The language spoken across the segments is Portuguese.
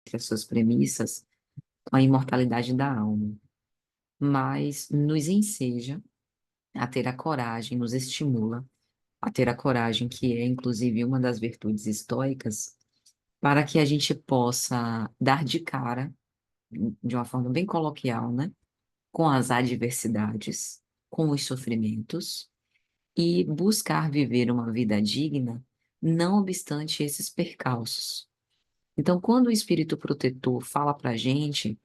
entre as suas premissas, a imortalidade da alma, mas nos enseja a ter a coragem, nos estimula a ter a coragem, que é inclusive uma das virtudes estoicas, para que a gente possa dar de cara, de uma forma bem coloquial, né, com as adversidades, com os sofrimentos e buscar viver uma vida digna, não obstante esses percalços. Então, quando o espírito protetor fala para a gente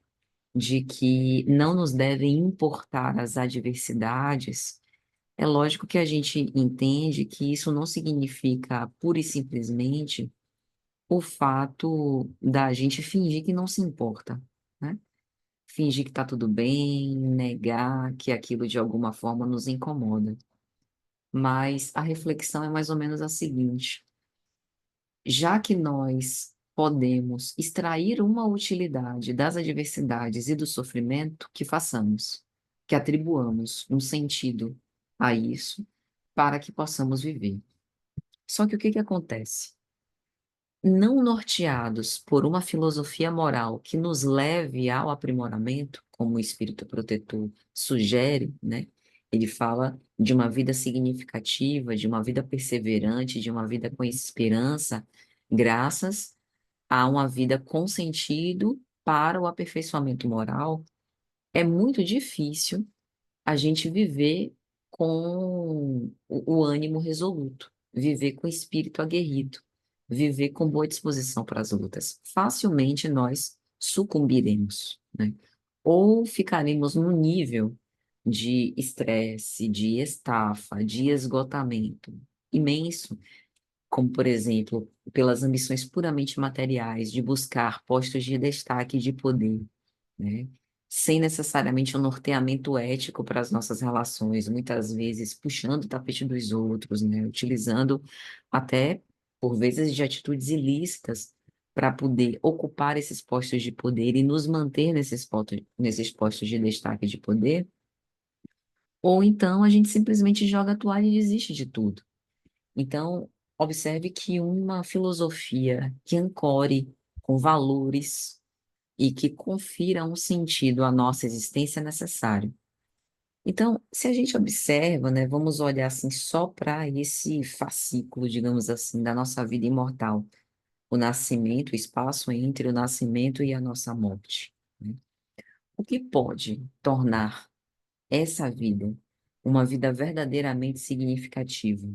de que não nos devem importar as adversidades, é lógico que a gente entende que isso não significa pura e simplesmente o fato da gente fingir que não se importa, né? Fingir que está tudo bem, negar que aquilo de alguma forma nos incomoda. Mas a reflexão é mais ou menos a seguinte: já que nós podemos extrair uma utilidade das adversidades e do sofrimento, que façamos, que atribuamos um sentido a isso, para que possamos viver. Só que o que que acontece? Não norteados por uma filosofia moral que nos leve ao aprimoramento, como o espírito protetor sugere, né? Ele fala de uma vida significativa, de uma vida perseverante, de uma vida com esperança, graças a uma vida com sentido para o aperfeiçoamento moral. É muito difícil a gente viver com o ânimo resoluto, viver com o espírito aguerrido, viver com boa disposição para as lutas. Facilmente nós sucumbiremos, né? Ou ficaremos num nível de estresse, de estafa, de esgotamento imenso, como, por exemplo, pelas ambições puramente materiais de buscar postos de destaque e de poder, né? Sem necessariamente um norteamento ético para as nossas relações, muitas vezes puxando o tapete dos outros, né? Utilizando até, por vezes, de atitudes ilícitas para poder ocupar esses postos de poder e nos manter nesses postos de destaque e de poder, ou então a gente simplesmente joga a toalha e desiste de tudo. Então, observe que uma filosofia que ancore com valores e que confira um sentido à nossa existência é necessário. Então, se a gente observa, né, vamos olhar assim só para esse fascículo, digamos assim, da nossa vida imortal, o nascimento, o espaço entre o nascimento e a nossa morte, né? O que pode tornar essa vida uma vida verdadeiramente significativa?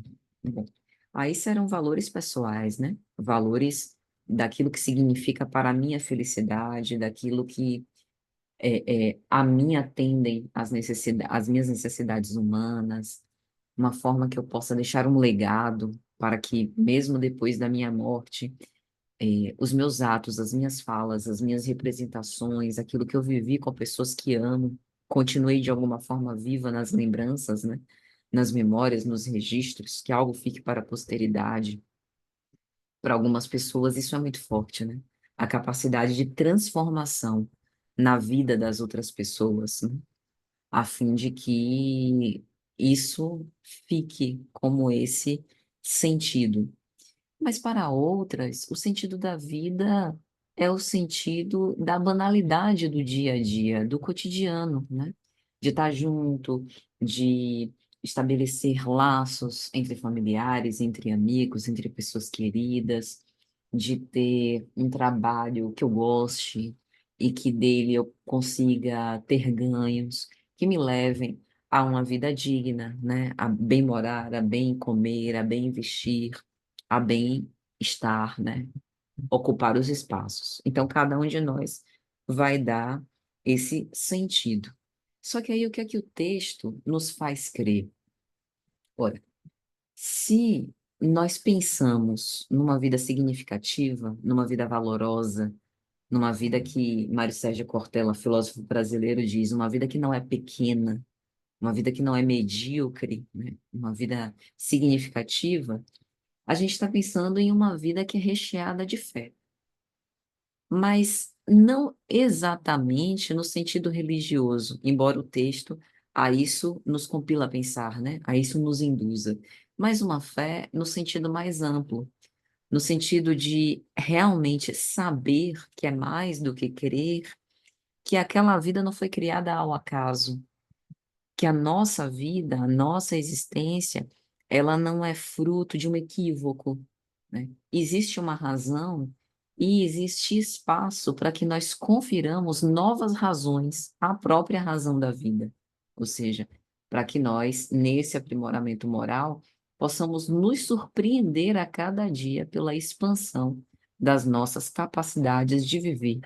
Bom, aí serão valores pessoais, né? Valores daquilo que significa para a minha felicidade, daquilo que a mim atendem às minhas necessidades humanas, uma forma que eu possa deixar um legado para que, mesmo depois da minha morte, os meus atos, as minhas falas, as minhas representações, aquilo que eu vivi com pessoas que amo, continue de alguma forma viva nas lembranças, né? Nas memórias, nos registros, que algo fique para a posteridade. Para algumas pessoas, isso é muito forte, né? A capacidade de transformação na vida das outras pessoas, né? A fim de que isso fique como esse sentido. Mas para outras, o sentido da vida é o sentido da banalidade do dia a dia, do cotidiano, né? De estar junto, de estabelecer laços entre familiares, entre amigos, entre pessoas queridas, de ter um trabalho que eu goste e que dele eu consiga ter ganhos que me levem a uma vida digna, né? A bem morar, a bem comer, a bem vestir, a bem estar, né? Ocupar os espaços. Então, cada um de nós vai dar esse sentido. Só que aí o que é que o texto nos faz crer? Ora, se nós pensamos numa vida significativa, numa vida valorosa, numa vida que Mário Sérgio Cortella, filósofo brasileiro, diz, uma vida que não é pequena, uma vida que não é medíocre, né? Uma vida significativa, a gente está pensando em uma vida que é recheada de fé, mas não exatamente no sentido religioso, embora o texto a isso nos compila a pensar, né? A isso nos induza, mas uma fé no sentido mais amplo, no sentido de realmente saber que é mais do que querer, que aquela vida não foi criada ao acaso, que a nossa vida, a nossa existência, ela não é fruto de um equívoco, né? Existe uma razão e existe espaço para que nós confiramos novas razões à própria razão da vida. Ou seja, para que nós, nesse aprimoramento moral, possamos nos surpreender a cada dia pela expansão das nossas capacidades de viver,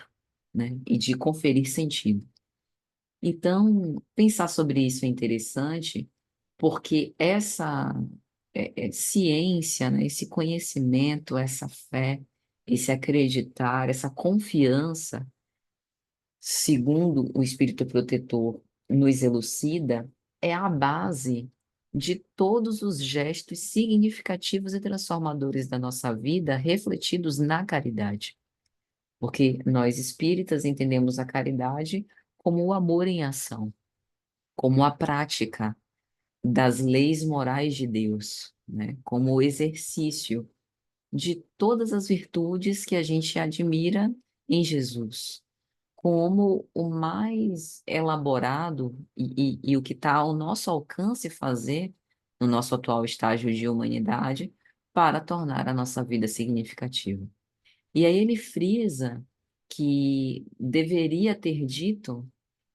né? E de conferir sentido. Então, pensar sobre isso é interessante, porque essa ciência, né, esse conhecimento, essa fé, esse acreditar, essa confiança, segundo o Espírito Protetor nos elucida, é a base de todos os gestos significativos e transformadores da nossa vida refletidos na caridade. Porque nós espíritas entendemos a caridade como o amor em ação, como a prática das leis morais de Deus, né? Como o exercício de todas as virtudes que a gente admira em Jesus, como o mais elaborado e o que está ao nosso alcance fazer no nosso atual estágio de humanidade para tornar a nossa vida significativa. E aí ele frisa que deveria ter dito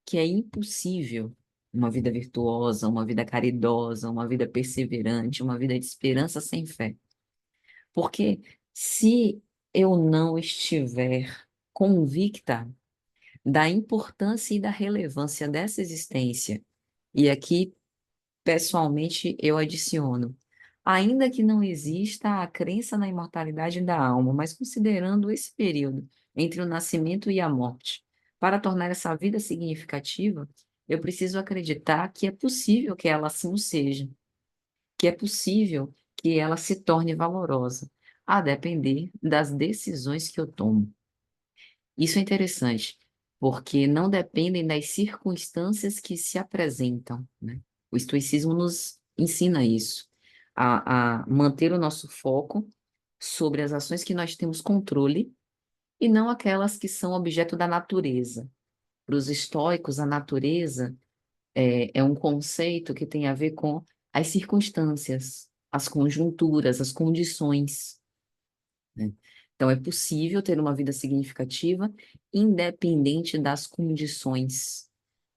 que é impossível uma vida virtuosa, uma vida caridosa, uma vida perseverante, uma vida de esperança sem fé. Porque se eu não estiver convicta da importância e da relevância dessa existência, e aqui pessoalmente eu adiciono, ainda que não exista a crença na imortalidade da alma, mas considerando esse período entre o nascimento e a morte, para tornar essa vida significativa, eu preciso acreditar que é possível que ela assim o seja, que é possível que ela se torne valorosa, a depender das decisões que eu tomo. Isso é interessante, porque não dependem das circunstâncias que se apresentam, né? O estoicismo nos ensina isso, a manter o nosso foco sobre as ações que nós temos controle e não aquelas que são objeto da natureza. Para os estoicos, a natureza é um conceito que tem a ver com as circunstâncias, as conjunturas, as condições, né? Então, é possível ter uma vida significativa independente das condições,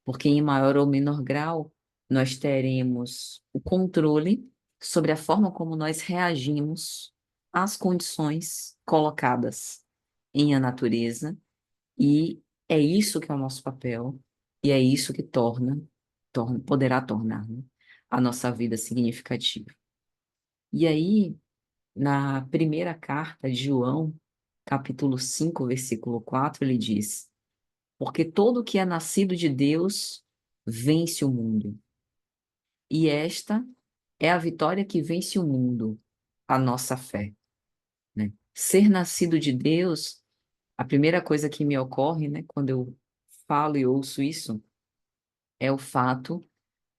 porque em maior ou menor grau nós teremos o controle sobre a forma como nós reagimos às condições colocadas em a natureza, e é isso que é o nosso papel, e é isso que poderá tornar, né, a nossa vida significativa. E aí, na primeira carta de João, capítulo 5, versículo 4, ele diz: Porque todo que é nascido de Deus vence o mundo. E esta é a vitória que vence o mundo, a nossa fé, né? Ser nascido de Deus, a primeira coisa que me ocorre, né, quando eu falo e ouço isso, é o fato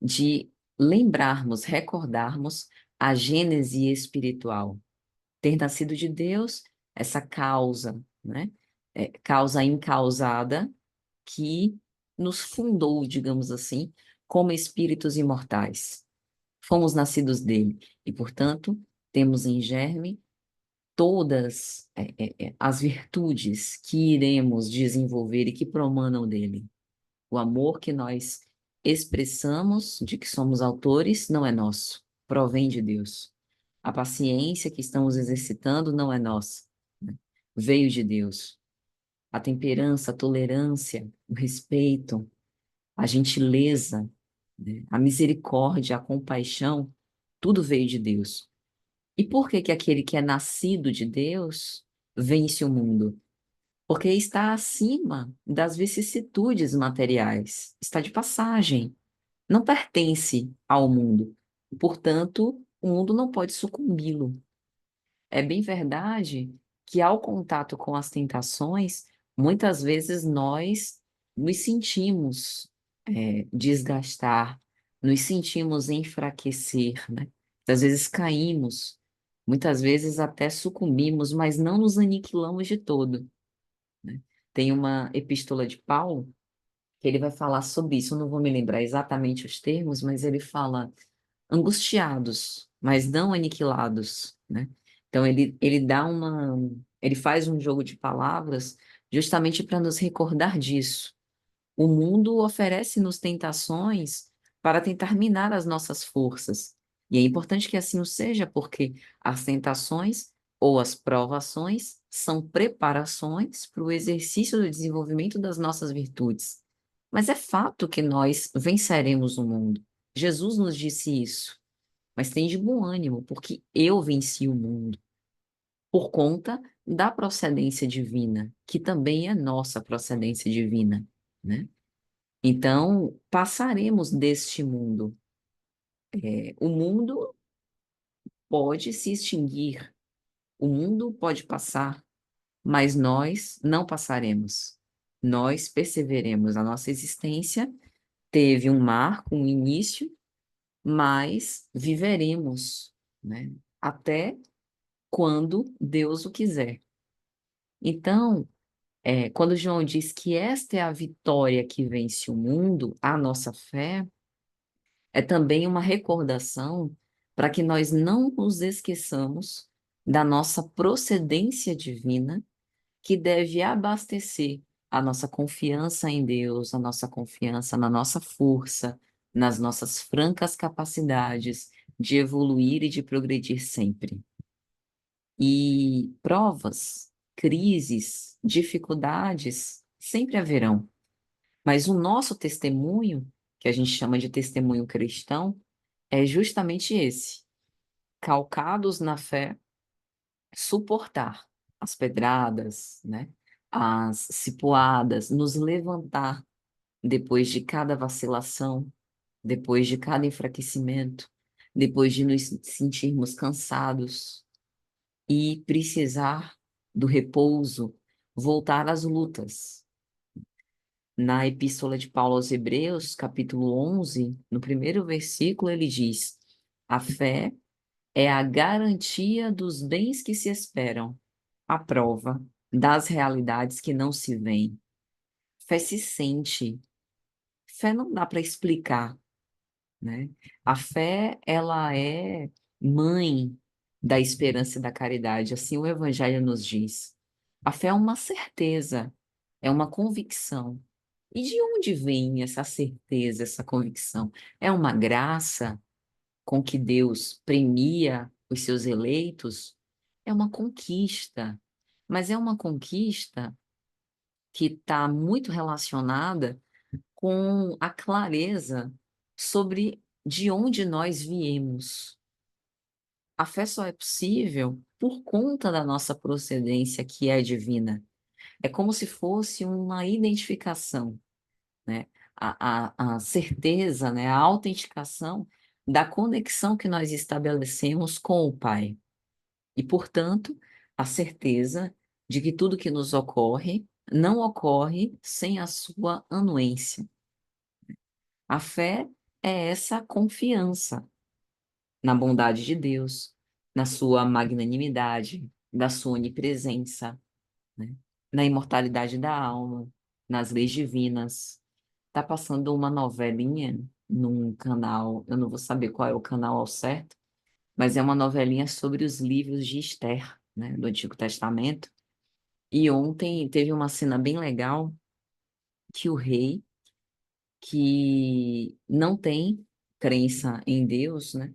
de lembrarmos, recordarmos a gênese espiritual. Ter nascido de Deus, essa causa, né? Causa incausada que nos fundou, digamos assim, como espíritos imortais. Fomos nascidos dele e, portanto, temos em germe todas as virtudes que iremos desenvolver e que promanam dele. O amor que nós expressamos de que somos autores não é nosso, provém de Deus. A paciência que estamos exercitando não é nossa, né? Veio de Deus. A temperança, a tolerância, o respeito, a gentileza, né, a misericórdia, a compaixão, tudo veio de Deus. E por que que aquele que é nascido de Deus vence o mundo? Porque está acima das vicissitudes materiais, está de passagem, não pertence ao mundo. Portanto, o mundo não pode sucumbi-lo. É bem verdade que, ao contato com as tentações, muitas vezes nós nos sentimos desgastar, nos sentimos enfraquecer, né? Às vezes caímos, Muitas vezes até sucumbimos, mas não nos aniquilamos de todo, né? Tem uma epístola de Paulo que ele vai falar sobre isso. Eu não vou me lembrar exatamente os termos, mas ele fala angustiados, mas não aniquilados, né? Então ele dá ele faz um jogo de palavras justamente para nos recordar disso. O mundo oferece-nos tentações para tentar minar as nossas forças. E é importante que assim o seja, porque as tentações ou as provações são preparações para o exercício do desenvolvimento das nossas virtudes. Mas é fato que nós venceremos o mundo. Jesus nos disse isso. Mas tem de bom ânimo, porque eu venci o mundo, por conta da procedência divina, que também é nossa procedência divina, né? Então, passaremos deste mundo. O mundo pode se extinguir, o mundo pode passar, mas nós não passaremos. Nós perseveremos. A nossa existência teve um marco, um início, mas viveremos, né? Até quando Deus o quiser. Então, quando João diz que esta é a vitória que vence o mundo, a nossa fé, é também uma recordação para que nós não nos esqueçamos da nossa procedência divina, que deve abastecer a nossa confiança em Deus, a nossa confiança na nossa força, nas nossas francas capacidades de evoluir e de progredir sempre. E provas, crises, dificuldades sempre haverão, mas o nosso testemunho, que a gente chama de testemunho cristão, é justamente esse: calcados na fé, suportar as pedradas, né? As cipuadas, nos levantar depois de cada vacilação, depois de cada enfraquecimento, depois de nos sentirmos cansados e precisar do repouso, voltar às lutas. Na Epístola de Paulo aos Hebreus, capítulo 11, no primeiro versículo, ele diz: a fé é a garantia dos bens que se esperam, a prova das realidades que não se veem. Fé se sente, fé não dá para explicar, né? A fé, ela é mãe da esperança e da caridade, assim o Evangelho nos diz. A fé é uma certeza, é uma convicção. E de onde vem essa certeza, essa convicção? É uma graça com que Deus premia os seus eleitos? É uma conquista, mas é uma conquista que está muito relacionada com a clareza sobre de onde nós viemos. A fé só é possível por conta da nossa procedência, que é divina. É como se fosse uma identificação, né? A certeza, né? A autenticação da conexão que nós estabelecemos com o Pai. E, portanto, a certeza de que tudo que nos ocorre não ocorre sem a sua anuência. A fé é essa confiança na bondade de Deus, na sua magnanimidade, na sua onipresença, né? Na imortalidade da alma, nas leis divinas. Tá passando uma novelinha num canal, eu não vou saber qual é o canal ao certo, mas é uma novelinha sobre os livros de Esther, né, do Antigo Testamento. E ontem teve uma cena bem legal que o rei, que não tem crença em Deus, né,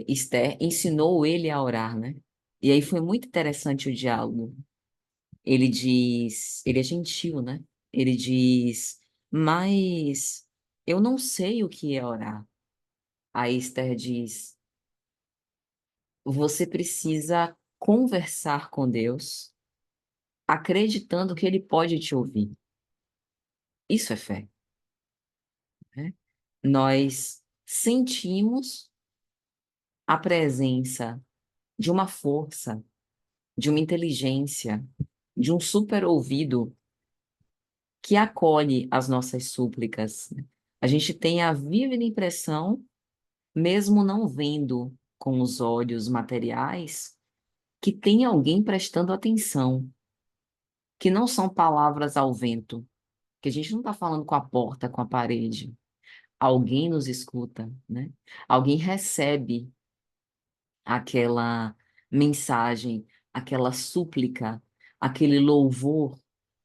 Esther ensinou ele a orar, né? E aí foi muito interessante o diálogo. Ele diz, ele é gentil, né? Ele diz, mas eu não sei o que é orar. Aí Esther diz, você precisa conversar com Deus, acreditando que Ele pode te ouvir. Isso é fé, né? Nós sentimos a presença de uma força, de uma inteligência, de um super ouvido que acolhe as nossas súplicas, né? A gente tem a vívida impressão, mesmo não vendo, com os olhos materiais, que tem alguém prestando atenção, que não são palavras ao vento, que a gente não está falando com a porta, com a parede. Alguém nos escuta, né? Alguém recebe aquela mensagem, aquela súplica, aquele louvor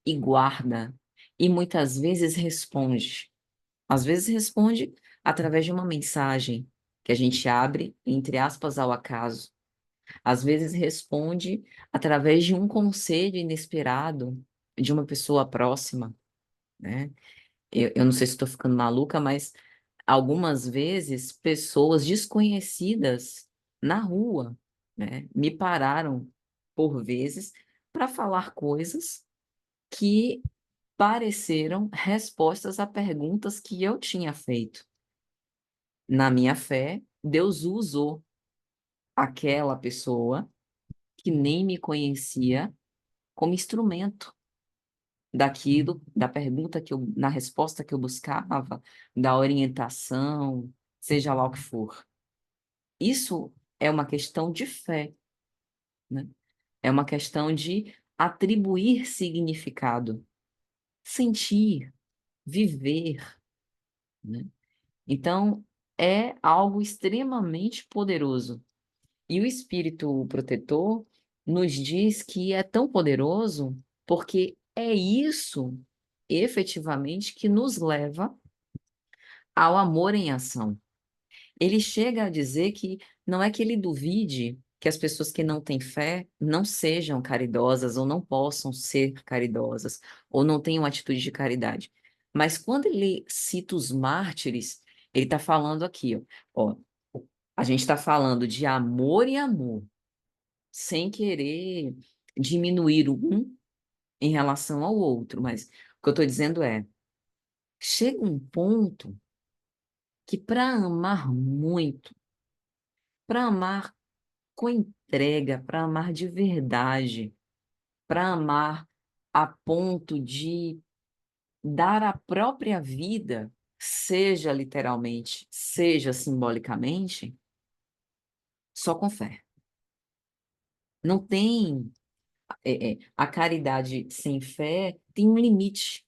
e guarda. E muitas vezes responde. Às vezes responde através de uma mensagem que a gente abre, entre aspas, ao acaso. Às vezes responde através de um conselho inesperado de uma pessoa próxima, né? Eu não sei se estou ficando maluca, mas algumas vezes pessoas desconhecidas na rua, né, me pararam por vezes para falar coisas que pareceram respostas a perguntas que eu tinha feito. Na minha fé, Deus usou aquela pessoa que nem me conhecia como instrumento daquilo, da pergunta que eu, na resposta que eu buscava, da orientação, seja lá o que for. Isso é uma questão de fé, né? É uma questão de atribuir significado, sentir, viver, né? Então, é algo extremamente poderoso. E o espírito protetor nos diz que é tão poderoso porque é isso, efetivamente, que nos leva ao amor em ação. Ele chega a dizer que não é que ele duvide que as pessoas que não têm fé não sejam caridosas ou não possam ser caridosas ou não tenham atitude de caridade. Mas quando ele cita os mártires, ele está falando aqui, ó, a gente está falando de amor e amor, sem querer diminuir um em relação ao outro, mas o que eu estou dizendo é, chega um ponto que para amar muito, para amar com entrega, para amar de verdade, para amar a ponto de dar a própria vida, seja literalmente, seja simbolicamente, só com fé. Não tem, a caridade sem fé tem um limite.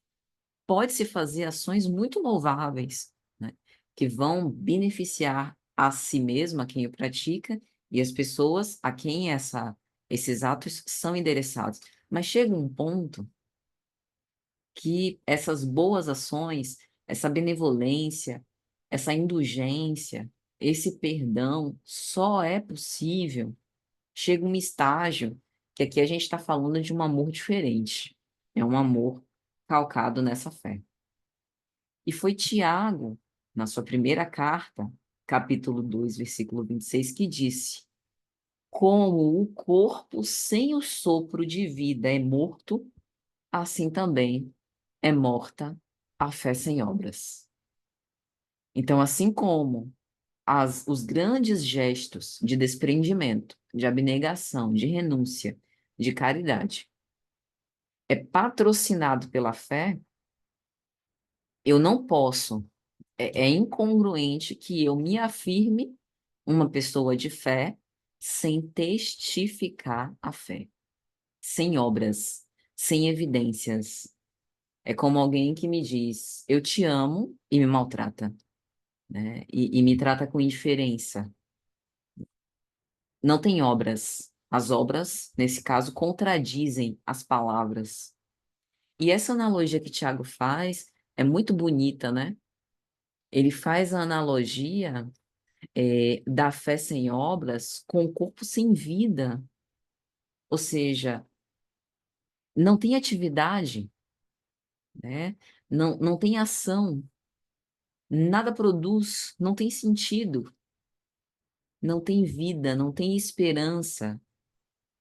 Pode-se fazer ações muito louváveis, né, que vão beneficiar a si mesmo, a quem o pratica, e as pessoas a quem esses atos são endereçados. Mas chega um ponto que essas boas ações, essa benevolência, essa indulgência, esse perdão só é possível. Chega um estágio que aqui a gente está falando de um amor diferente. É um amor calcado nessa fé. E foi Tiago, na sua primeira carta, capítulo 2, versículo 26, que disse: Como o corpo sem o sopro de vida é morto, assim também é morta a fé sem obras. Então, assim como os grandes gestos de desprendimento, de abnegação, de renúncia, de caridade, é patrocinado pela fé, eu não posso, é incongruente que eu me afirme uma pessoa de fé sem testificar a fé, sem obras, sem evidências. É como alguém que me diz, eu te amo e me maltrata, né? E me trata com indiferença. Não tem obras. As obras, nesse caso, contradizem as palavras. E essa analogia que Tiago faz é muito bonita, né? Ele faz a analogia, da fé sem obras com o corpo sem vida. Ou seja, não tem atividade, né? Não tem ação, nada produz, não tem sentido, não tem vida, não tem esperança,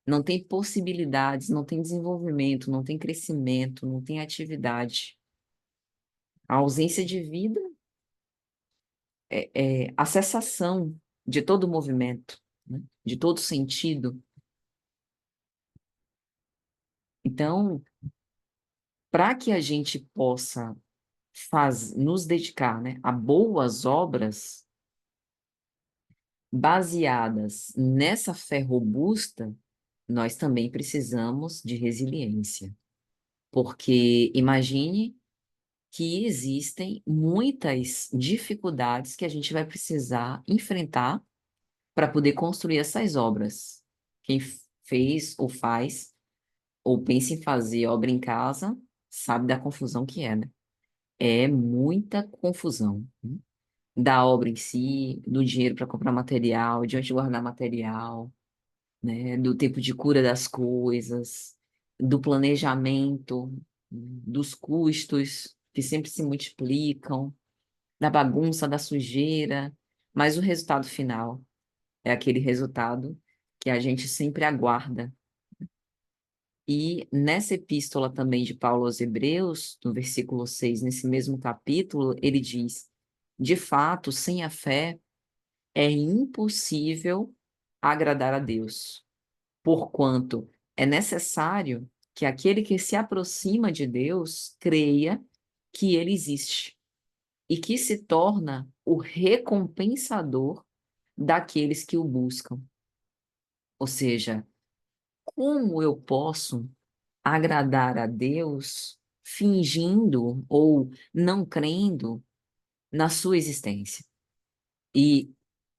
não tem possibilidades, não tem desenvolvimento, não tem crescimento, não tem atividade. A ausência de vida é a cessação de todo movimento, né? De todo sentido. Então, para que a gente possa nos dedicar, né, a boas obras, Baseadas nessa fé robusta, nós também precisamos de resiliência, porque imagine que existem muitas dificuldades que a gente vai precisar enfrentar para poder construir essas obras. Quem fez ou faz, ou pensa em fazer obra em casa, sabe da confusão que é, né? É muita confusão, né? Da obra em si, do dinheiro para comprar material, de onde guardar material, né? Do tempo de cura das coisas, do planejamento, dos custos que sempre se multiplicam, da bagunça, da sujeira, mas o resultado final é aquele resultado que a gente sempre aguarda. E nessa epístola também de Paulo aos Hebreus, no versículo 6, nesse mesmo capítulo, ele diz: de fato, sem a fé é impossível agradar a Deus, porquanto é necessário que aquele que se aproxima de Deus creia que ele existe e que se torna o recompensador daqueles que o buscam. Ou seja, como eu posso agradar a Deus fingindo ou não crendo na sua existência? E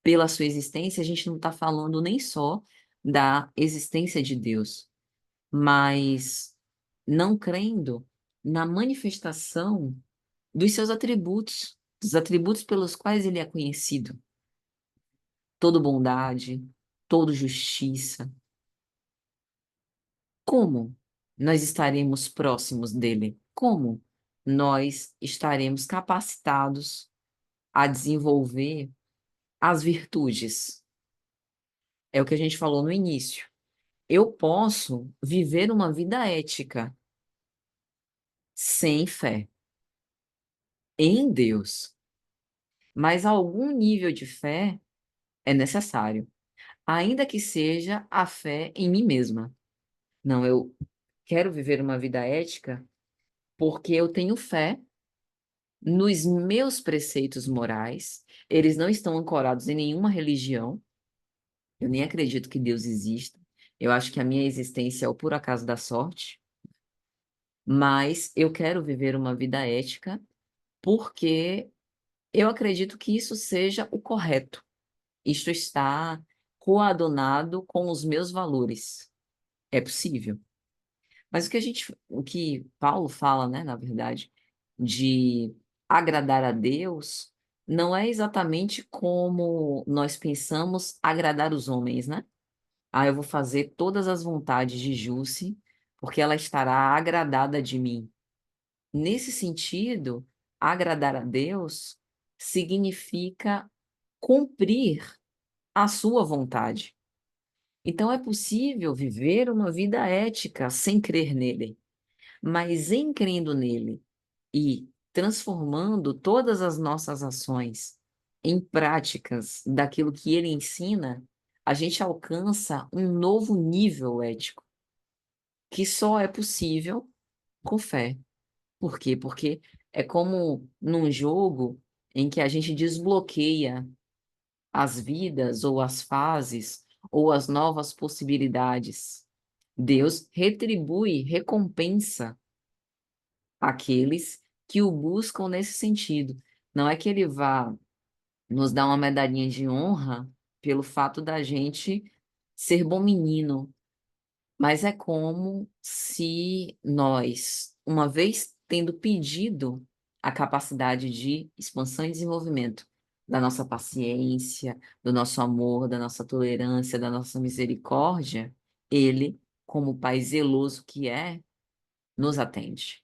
pela sua existência, a gente não está falando nem só da existência de Deus, mas não crendo na manifestação dos seus atributos, dos atributos pelos quais ele é conhecido. Todo bondade, todo justiça. Como nós estaremos próximos dele? Como nós estaremos capacitados a desenvolver as virtudes? É o que a gente falou no início. Eu posso viver uma vida ética sem fé em Deus, mas algum nível de fé é necessário, ainda que seja a fé em mim mesma. Não, eu quero viver uma vida ética porque eu tenho fé nos meus preceitos morais. Eles não estão ancorados em nenhuma religião. Eu nem acredito que Deus exista. Eu acho que a minha existência é o puro acaso da sorte. Mas eu quero viver uma vida ética porque eu acredito que isso seja o correto. Isto está coadunado com os meus valores. É possível. Mas o que Paulo fala, né, na verdade, de agradar a Deus, não é exatamente como nós pensamos agradar os homens, né? Ah, eu vou fazer todas as vontades de Jússi, porque ela estará agradada de mim. Nesse sentido, agradar a Deus significa cumprir a sua vontade. Então, é possível viver uma vida ética sem crer nele, mas em crendo nele e transformando todas as nossas ações em práticas daquilo que ele ensina, a gente alcança um novo nível ético, que só é possível com fé. Por quê? Porque é como num jogo em que a gente desbloqueia as vidas ou as fases ou as novas possibilidades. Deus retribui, recompensa aqueles que o buscam nesse sentido. Não é que ele vá nos dar uma medalhinha de honra pelo fato da gente ser bom menino, mas é como se nós, uma vez tendo pedido a capacidade de expansão e desenvolvimento da nossa paciência, do nosso amor, da nossa tolerância, da nossa misericórdia, ele, como Pai zeloso que é, nos atende.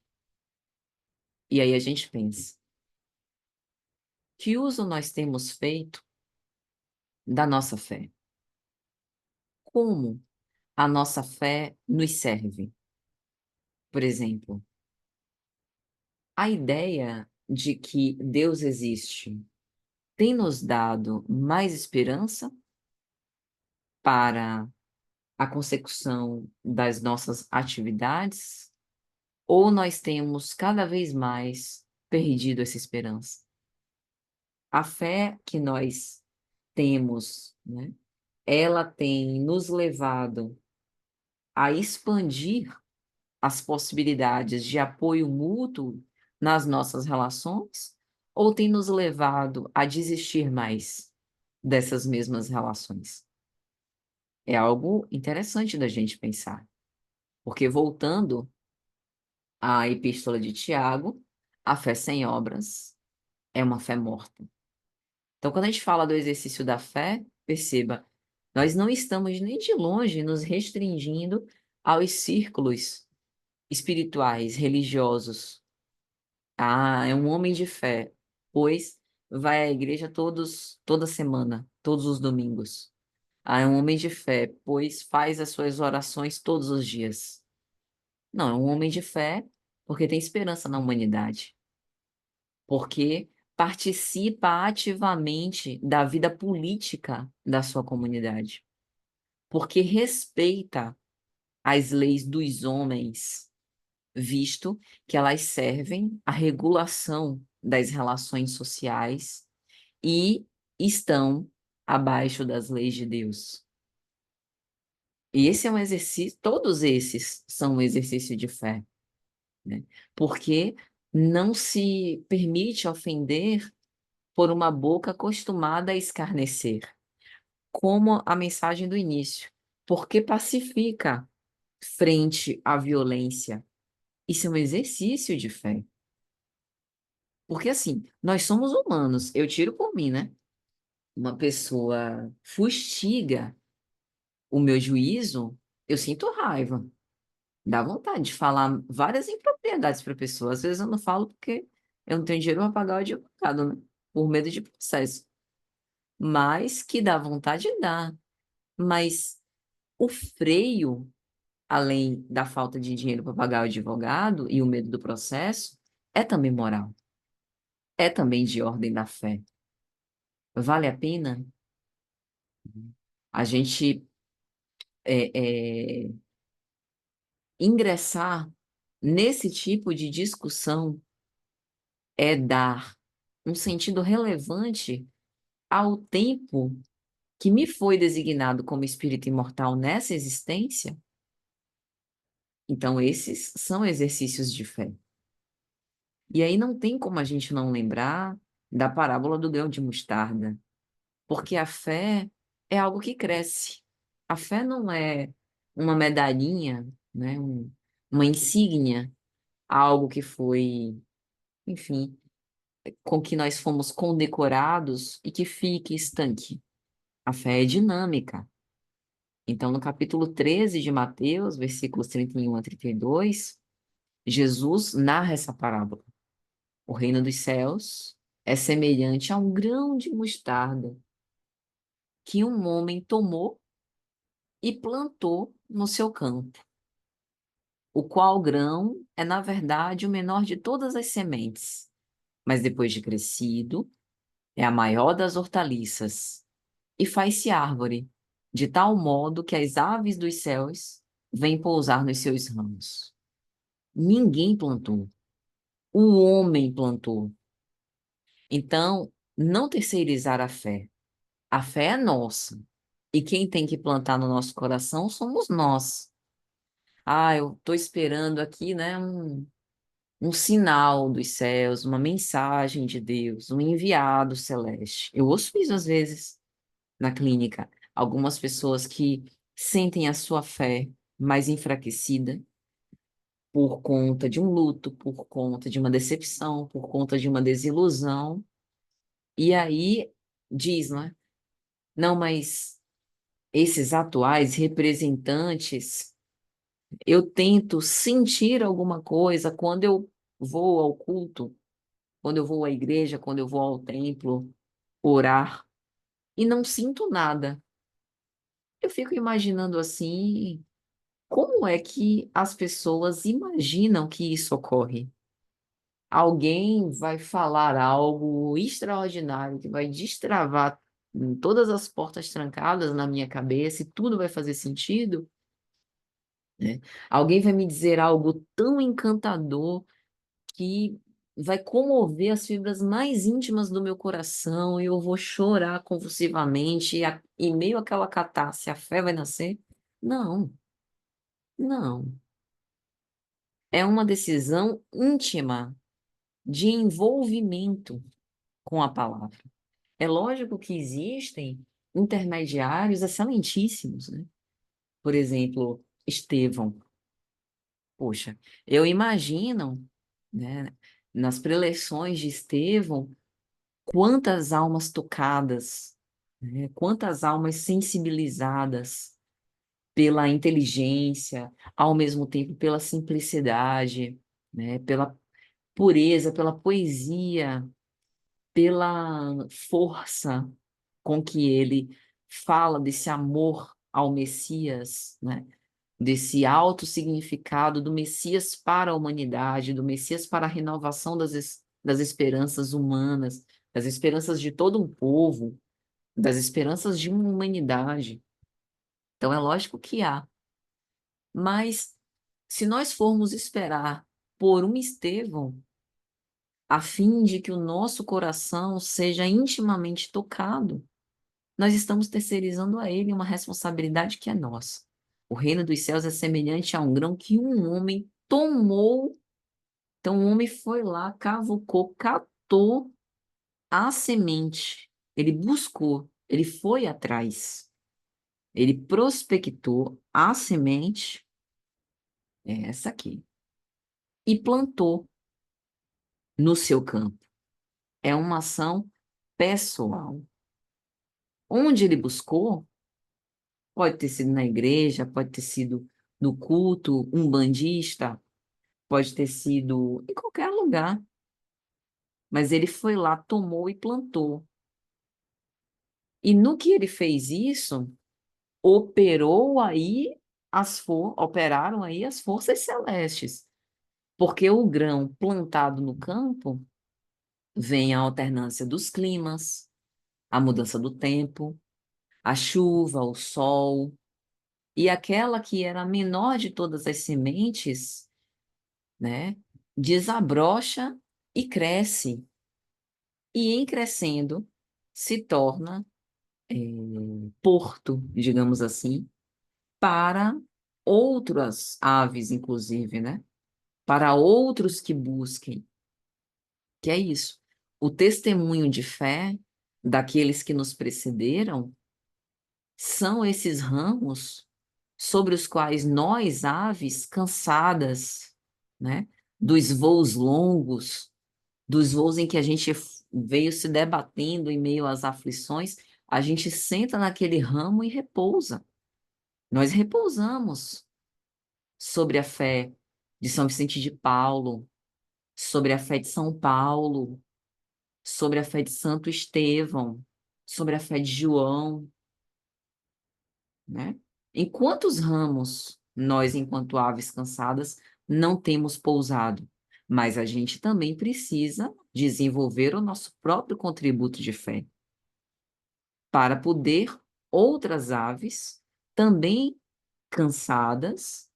E aí a gente pensa, que uso nós temos feito da nossa fé? Como a nossa fé nos serve? Por exemplo, a ideia de que Deus existe tem nos dado mais esperança para a consecução das nossas atividades, ou nós temos cada vez mais perdido essa esperança? A fé que nós temos, né, ela tem nos levado a expandir as possibilidades de apoio mútuo nas nossas relações, ou tem nos levado a desistir mais dessas mesmas relações? É algo interessante da gente pensar, porque voltando à Epístola de Tiago, a fé sem obras é uma fé morta. Então, quando a gente fala do exercício da fé, perceba, nós não estamos nem de longe nos restringindo aos círculos espirituais, religiosos. Ah, é um homem de fé, pois vai à igreja toda semana, todos os domingos. Ah, é um homem de fé, pois faz as suas orações todos os dias. Não, é um homem de fé porque tem esperança na humanidade, porque participa ativamente da vida política da sua comunidade, porque respeita as leis dos homens, visto que elas servem à regulação das relações sociais e estão abaixo das leis de Deus. E esse é um exercício, todos esses são um exercício de fé, né? Porque não se permite ofender por uma boca acostumada a escarnecer, como a mensagem do início, porque pacifica frente à violência. Isso é um exercício de fé. Porque assim, nós somos humanos, eu tiro por mim, né? Uma pessoa fustiga o meu juízo, eu sinto raiva. Dá vontade de falar várias impropriedades para a pessoa. Às vezes eu não falo porque eu não tenho dinheiro para pagar o advogado, né? Por medo de processo. Mas que dá vontade, dá. Mas o freio, além da falta de dinheiro para pagar o advogado e o medo do processo, é também moral. É também de ordem da fé. Vale a pena a gente ingressar nesse tipo de discussão, é dar um sentido relevante ao tempo que me foi designado como espírito imortal nessa existência? Então, esses são exercícios de fé. E aí não tem como a gente não lembrar da parábola do grão de mostarda, porque a fé é algo que cresce. A fé não é uma medalhinha, né, uma insígnia, algo que foi, enfim, com que nós fomos condecorados e que fique estanque. A fé é dinâmica. Então, no capítulo 13 de Mateus, versículos 31 a 32, Jesus narra essa parábola. O reino dos céus é semelhante a um grão de mostarda que um homem tomou e plantou no seu campo, o qual grão é, na verdade, o menor de todas as sementes, mas depois de crescido, é a maior das hortaliças e faz-se árvore, de tal modo que as aves dos céus vêm pousar nos seus ramos. Ninguém plantou, o homem plantou. Então, não terceirizar a fé. A fé é nossa. E quem tem que plantar no nosso coração somos nós. Ah, eu estou esperando aqui, né, um sinal dos céus, uma mensagem de Deus, um enviado celeste. Eu ouço isso às vezes na clínica. Algumas pessoas que sentem a sua fé mais enfraquecida por conta de um luto, por conta de uma decepção, por conta de uma desilusão. E aí diz, né? Não, mas esses atuais representantes, eu tento sentir alguma coisa quando eu vou ao culto, quando eu vou à igreja, quando eu vou ao templo orar, e não sinto nada. Eu fico imaginando assim, como é que as pessoas imaginam que isso ocorre? Alguém vai falar algo extraordinário que vai destravar todas as portas trancadas na minha cabeça e tudo vai fazer sentido, né? Alguém vai me dizer algo tão encantador que vai comover as fibras mais íntimas do meu coração e eu vou chorar convulsivamente em meio àquela catarse, a fé vai nascer? Não, não. É uma decisão íntima de envolvimento com a palavra. É lógico que existem intermediários excelentíssimos, né? Por exemplo, Estevão. Poxa, eu imagino, né, nas preleções de Estevão, quantas almas tocadas, né, quantas almas sensibilizadas pela inteligência, ao mesmo tempo pela simplicidade, né, pela pureza, pela poesia, pela força com que ele fala desse amor ao Messias, né? Desse alto significado do Messias para a humanidade, do Messias para a renovação das esperanças humanas, das esperanças de todo um povo, das esperanças de uma humanidade. Então é lógico que há. Mas se nós formos esperar por um Estevão, a fim de que o nosso coração seja intimamente tocado, nós estamos terceirizando a ele uma responsabilidade que é nossa. O reino dos céus é semelhante a um grão que um homem tomou. Então, o homem foi lá, cavucou, catou a semente. Ele buscou, ele foi atrás. Ele prospectou a semente, é essa aqui, e plantou no seu campo. É uma ação pessoal. Onde ele buscou, pode ter sido na igreja, pode ter sido no culto umbandista, pode ter sido em qualquer lugar, mas ele foi lá, tomou e plantou. E no que ele fez isso, operaram aí as forças celestes, porque o grão plantado no campo vem a alternância dos climas, a mudança do tempo, a chuva, o sol, e aquela que era a menor de todas as sementes, né, desabrocha e cresce. E em crescendo, se torna porto, digamos assim, para outras aves, inclusive, né? Para outros que busquem, que é isso. O testemunho de fé daqueles que nos precederam são esses ramos sobre os quais nós, aves, cansadas, né, dos voos longos, dos voos em que a gente veio se debatendo em meio às aflições, a gente senta naquele ramo e repousa. Nós repousamos sobre a fé de São Vicente de Paulo, sobre a fé de São Paulo, sobre a fé de Santo Estevão, sobre a fé de João, né? Em quantos ramos nós, enquanto aves cansadas, não temos pousado? Mas a gente também precisa desenvolver o nosso próprio contributo de fé para poder outras aves também cansadas,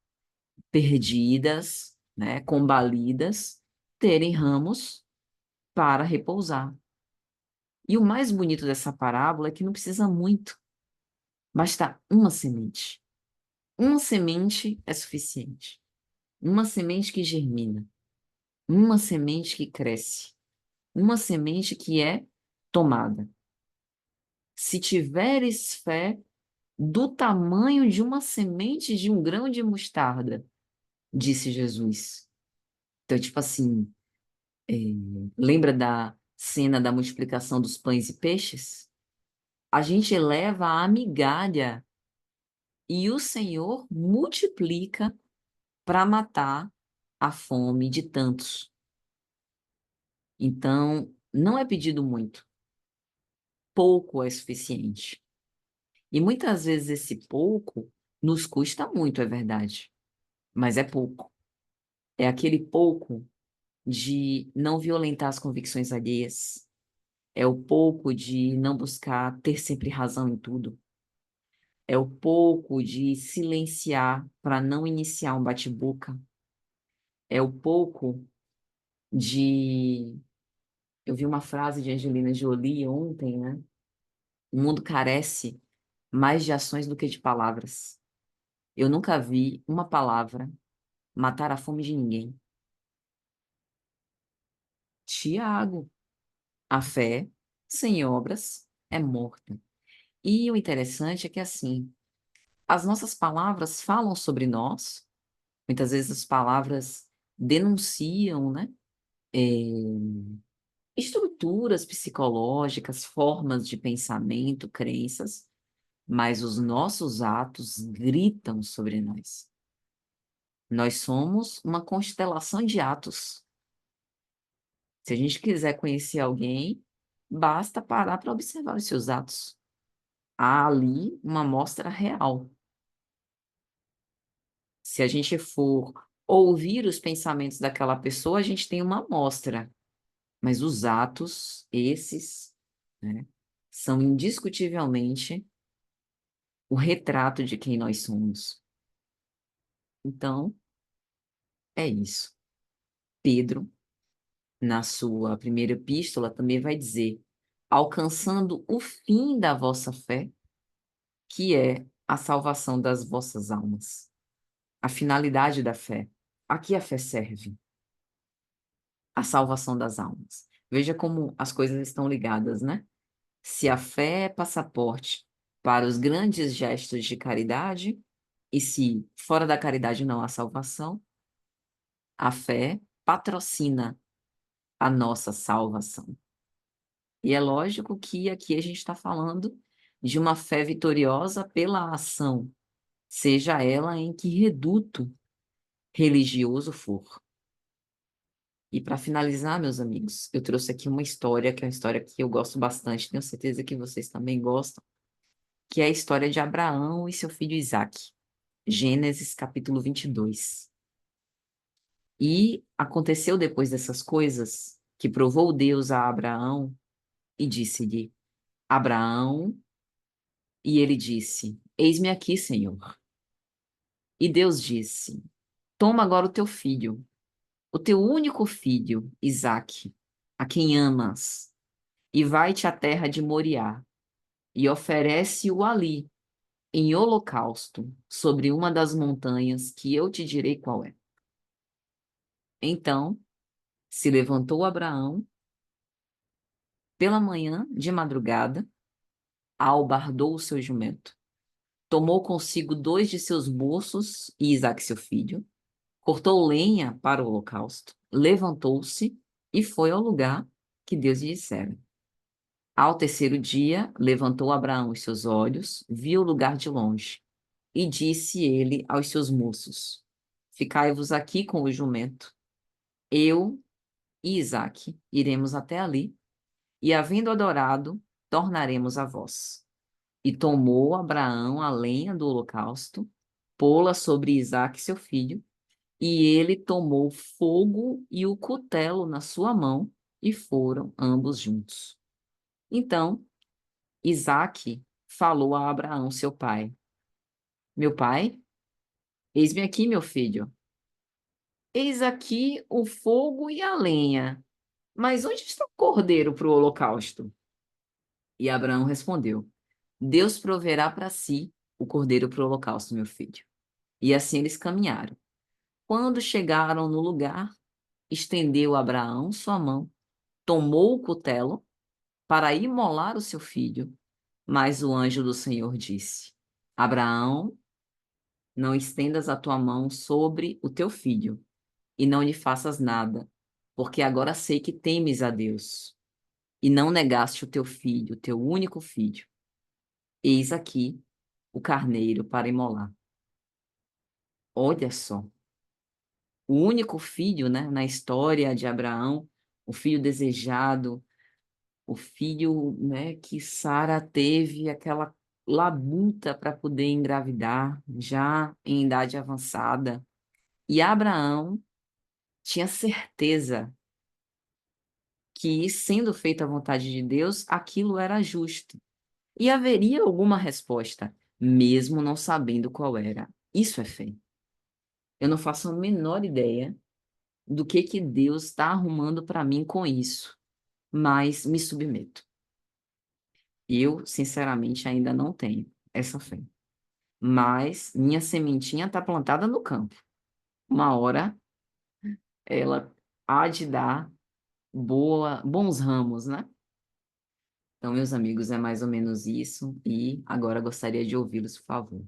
perdidas, né, combalidas, terem ramos para repousar. E o mais bonito dessa parábola é que não precisa muito, basta uma semente. Uma semente é suficiente. Uma semente que germina, uma semente que cresce, uma semente que é tomada. Se tiveres fé do tamanho de uma semente de um grão de mostarda, disse Jesus. Então, tipo assim, é, lembra da cena da multiplicação dos pães e peixes? A gente leva a migalha e o Senhor multiplica para matar a fome de tantos. Então, não é pedido muito, pouco é suficiente. E muitas vezes esse pouco nos custa muito, é verdade, mas é pouco. É aquele pouco de não violentar as convicções alheias, é o pouco de não buscar ter sempre razão em tudo, é o pouco de silenciar para não iniciar um bate-boca, é o pouco de... Eu vi uma frase de Angelina Jolie ontem, né? O mundo carece mais de ações do que de palavras. Eu nunca vi uma palavra matar a fome de ninguém. Tiago, a fé sem obras é morta. E o interessante é que, assim, as nossas palavras falam sobre nós, muitas vezes as palavras denunciam, né? Estruturas psicológicas, formas de pensamento, crenças, mas os nossos atos gritam sobre nós. Nós somos uma constelação de atos. Se a gente quiser conhecer alguém, basta parar para observar os seus atos. Há ali uma amostra real. Se a gente for ouvir os pensamentos daquela pessoa, a gente tem uma amostra. Mas os atos, esses, né, são indiscutivelmente o retrato de quem nós somos. Então, é isso. Pedro, na sua primeira epístola, também vai dizer: alcançando o fim da vossa fé, que é a salvação das vossas almas. A finalidade da fé. A que a fé serve? A salvação das almas. Veja como as coisas estão ligadas, né? Se a fé é passaporte para os grandes gestos de caridade, e se fora da caridade não há salvação, a fé patrocina a nossa salvação. E é lógico que aqui a gente está falando de uma fé vitoriosa pela ação, seja ela em que reduto religioso for. E para finalizar, meus amigos, eu trouxe aqui uma história, que é uma história que eu gosto bastante, tenho certeza que vocês também gostam, que é a história de Abraão e seu filho Isaque. Gênesis capítulo 22. E aconteceu depois dessas coisas que provou Deus a Abraão e disse-lhe: Abraão, e ele disse: Eis-me aqui, Senhor. E Deus disse: Toma agora o teu filho, o teu único filho, Isaque, a quem amas, e vai-te à terra de Moriá, e oferece-o ali, em holocausto, sobre uma das montanhas que eu te direi qual é. Então se levantou Abraão pela manhã, de madrugada, albardou o seu jumento, tomou consigo 2 de seus moços e Isaque seu filho, cortou lenha para o holocausto, levantou-se e foi ao lugar que Deus lhe dissera. Ao terceiro dia, levantou Abraão os seus olhos, viu o lugar de longe, e disse ele aos seus moços: Ficai-vos aqui com o jumento, eu e Isaque iremos até ali, e havendo adorado, tornaremos a vós. E tomou Abraão a lenha do holocausto, pô-la sobre Isaque seu filho, e ele tomou fogo e o cutelo na sua mão, e foram ambos juntos. Então Isaque falou a Abraão, seu pai: Meu pai, eis-me aqui, meu filho. Eis aqui o fogo e a lenha. Mas onde está o cordeiro para o holocausto? E Abraão respondeu: Deus proverá para si o cordeiro para o holocausto, meu filho. E assim eles caminharam. Quando chegaram no lugar, estendeu Abraão sua mão, tomou o cutelo para imolar o seu filho. Mas o anjo do Senhor disse: Abraão, não estendas a tua mão sobre o teu filho, e não lhe faças nada, porque agora sei que temes a Deus, e não negaste o teu filho, o teu único filho. Eis aqui o carneiro para imolar. Olha só, o único filho, né, na história de Abraão, o filho desejado, o filho, né, que Sara teve aquela labuta para poder engravidar, já em idade avançada. E Abraão tinha certeza que, sendo feita a vontade de Deus, aquilo era justo. E haveria alguma resposta, mesmo não sabendo qual era. Isso é fé. Eu não faço a menor ideia do que Deus está arrumando para mim com isso, mas me submeto. Eu, sinceramente, ainda não tenho essa fé, mas minha sementinha está plantada no campo. Uma hora ela há de dar bons ramos, né? Então, meus amigos, é mais ou menos isso, e agora gostaria de ouvi-los, por favor.